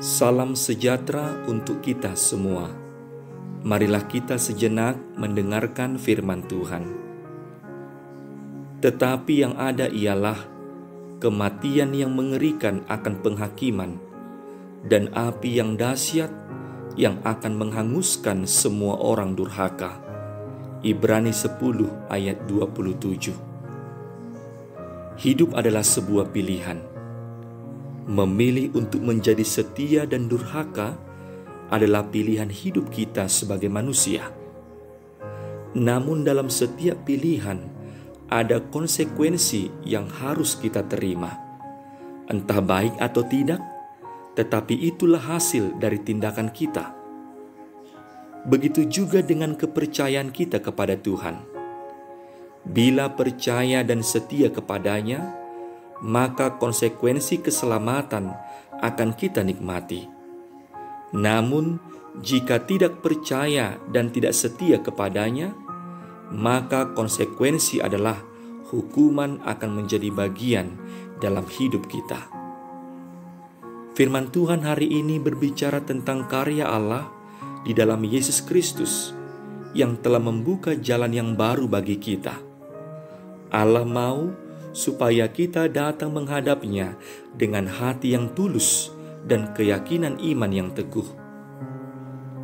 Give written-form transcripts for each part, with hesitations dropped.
Salam sejahtera untuk kita semua. Marilah kita sejenak mendengarkan firman Tuhan. Tetapi yang ada ialah kematian yang mengerikan akan penghakiman, dan api yang dahsyat yang akan menghanguskan semua orang durhaka. Ibrani 10 ayat 27. Hidup adalah sebuah pilihan. Memilih untuk menjadi setia dan durhaka adalah pilihan hidup kita sebagai manusia. Namun dalam setiap pilihan ada konsekuensi yang harus kita terima. Entah baik atau tidak, tetapi itulah hasil dari tindakan kita. Begitu juga dengan kepercayaan kita kepada Tuhan. Bila percaya dan setia kepadanya, maka konsekuensi keselamatan akan kita nikmati. Namun, jika tidak percaya dan tidak setia kepadanya, maka konsekuensi adalah hukuman akan menjadi bagian dalam hidup kita. Firman Tuhan hari ini berbicara tentang karya Allah di dalam Yesus Kristus yang telah membuka jalan yang baru bagi kita. Allah mau supaya kita datang menghadapnya dengan hati yang tulus dan keyakinan iman yang teguh.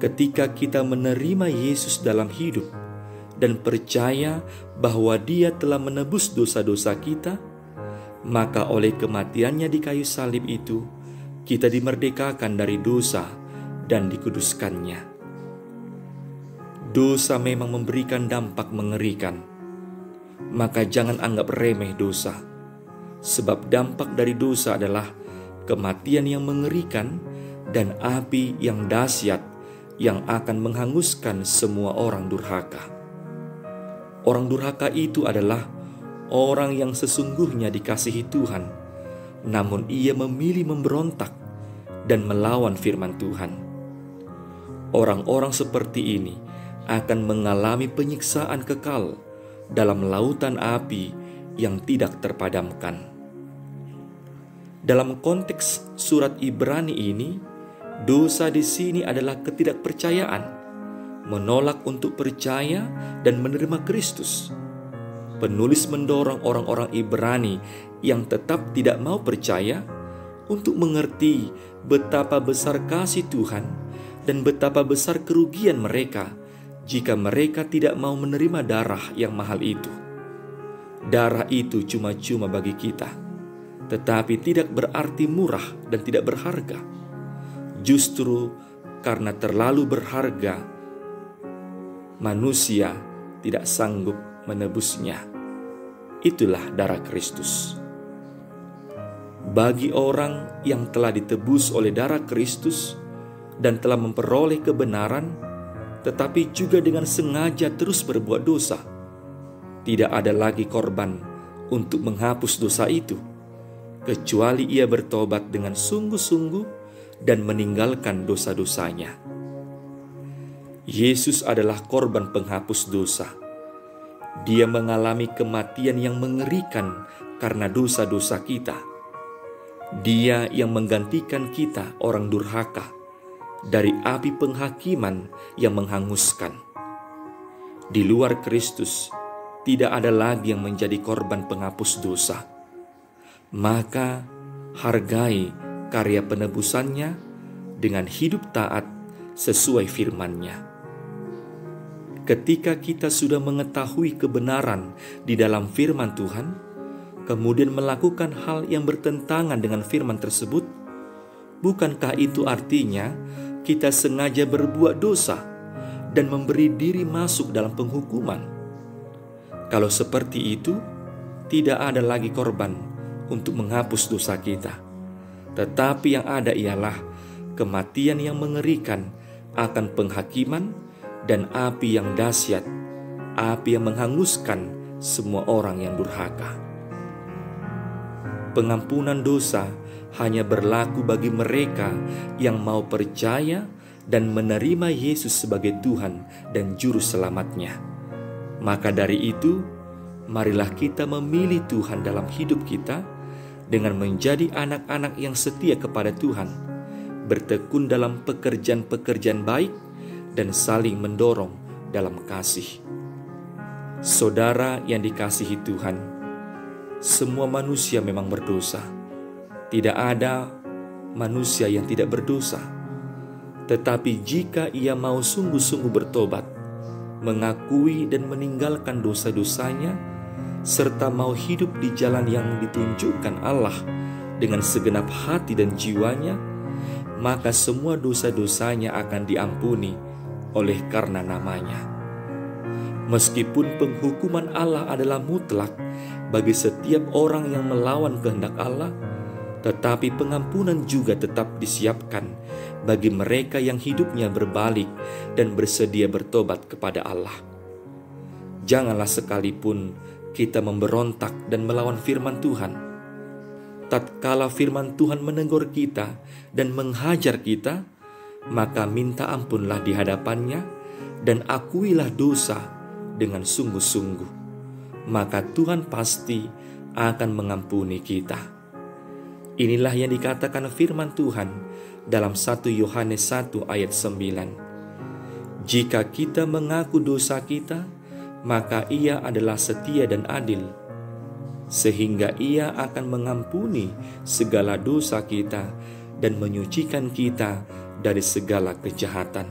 Ketika kita menerima Yesus dalam hidup dan percaya bahwa Dia telah menebus dosa-dosa kita, maka oleh kematiannya di kayu salib itu, kita dimerdekakan dari dosa dan dikuduskannya. Dosa memang memberikan dampak mengerikan. Maka jangan anggap remeh dosa, sebab dampak dari dosa adalah kematian yang mengerikan dan api yang dahsyat yang akan menghanguskan semua orang durhaka. Orang durhaka itu adalah orang yang sesungguhnya dikasihi Tuhan, namun ia memilih memberontak dan melawan firman Tuhan. Orang-orang seperti ini akan mengalami penyiksaan kekal dalam lautan api yang tidak terpadamkan. Dalam konteks surat Ibrani ini, dosa di sini adalah ketidakpercayaan, menolak untuk percaya dan menerima Kristus. Penulis mendorong orang-orang Ibrani yang tetap tidak mau percaya untuk mengerti betapa besar kasih Tuhan dan betapa besar kerugian mereka jika mereka tidak mau menerima darah yang mahal itu. Darah itu cuma-cuma bagi kita, tetapi tidak berarti murah dan tidak berharga. Justru karena terlalu berharga, manusia tidak sanggup menebusnya. Itulah darah Kristus. Bagi orang yang telah ditebus oleh darah Kristus dan telah memperoleh kebenaran, tetapi juga dengan sengaja terus berbuat dosa, tidak ada lagi korban untuk menghapus dosa itu, kecuali ia bertobat dengan sungguh-sungguh dan meninggalkan dosa-dosanya. Yesus adalah korban penghapus dosa. Dia mengalami kematian yang mengerikan karena dosa-dosa kita. Dia yang menggantikan kita orang durhaka dari api penghakiman yang menghanguskan. Di luar Kristus, tidak ada lagi yang menjadi korban penghapus dosa. Maka hargai karya penebusannya dengan hidup taat sesuai firman-Nya. Ketika kita sudah mengetahui kebenaran di dalam firman Tuhan, kemudian melakukan hal yang bertentangan dengan firman tersebut, bukankah itu artinya kita sengaja berbuat dosa dan memberi diri masuk dalam penghukuman? Kalau seperti itu, tidak ada lagi korban untuk menghapus dosa kita. Tetapi yang ada ialah kematian yang mengerikan akan penghakiman dan api yang dahsyat, api yang menghanguskan semua orang yang durhaka. Pengampunan dosa hanya berlaku bagi mereka yang mau percaya dan menerima Yesus sebagai Tuhan dan Juru Selamatnya. Maka dari itu, marilah kita memilih Tuhan dalam hidup kita dengan menjadi anak-anak yang setia kepada Tuhan bertekun dalam pekerjaan-pekerjaan baik, dan saling mendorong dalam kasih. Saudara yang dikasihi Tuhan, semua manusia memang berdosa. Tidak ada manusia yang tidak berdosa. Tetapi jika ia mau sungguh-sungguh bertobat, mengakui dan meninggalkan dosa-dosanya, serta mau hidup di jalan yang ditunjukkan Allah dengan segenap hati dan jiwanya, maka semua dosa-dosanya akan diampuni oleh karena namanya. Meskipun penghukuman Allah adalah mutlak bagi setiap orang yang melawan kehendak Allah, tetapi pengampunan juga tetap disiapkan bagi mereka yang hidupnya berbalik dan bersedia bertobat kepada Allah. Janganlah sekalipun kita memberontak dan melawan firman Tuhan. Tatkala firman Tuhan menegur kita dan menghajar kita, maka minta ampunlah di hadapannya dan akuilah dosa dengan sungguh-sungguh. Maka Tuhan pasti akan mengampuni kita. Inilah yang dikatakan firman Tuhan dalam 1 Yohanes 1 ayat 9. Jika kita mengaku dosa kita, maka Ia adalah setia dan adil, sehingga Ia akan mengampuni segala dosa kita dan menyucikan kita dari segala kejahatan.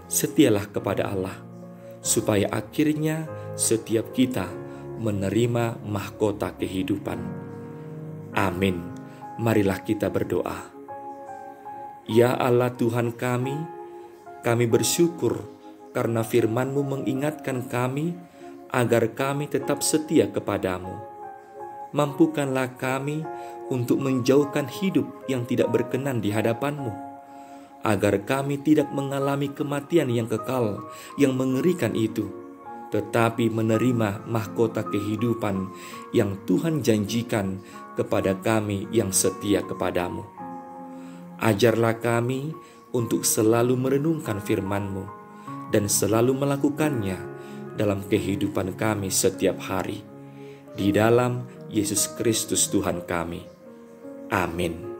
Setialah kepada Allah, supaya akhirnya setiap kita menerima mahkota kehidupan. Amin. Marilah kita berdoa. Ya Allah Tuhan kami bersyukur karena firman-Mu mengingatkan kami agar kami tetap setia kepadamu. Mampukanlah kami untuk menjauhkan hidup yang tidak berkenan di hadapan-Mu, agar kami tidak mengalami kematian yang kekal, yang mengerikan itu, tetapi menerima mahkota kehidupan yang Tuhan janjikan kepada kami yang setia kepadamu. Ajarlah kami untuk selalu merenungkan firman-Mu dan selalu melakukannya dalam kehidupan kami setiap hari. Di dalam Yesus Kristus Tuhan kami. Amin.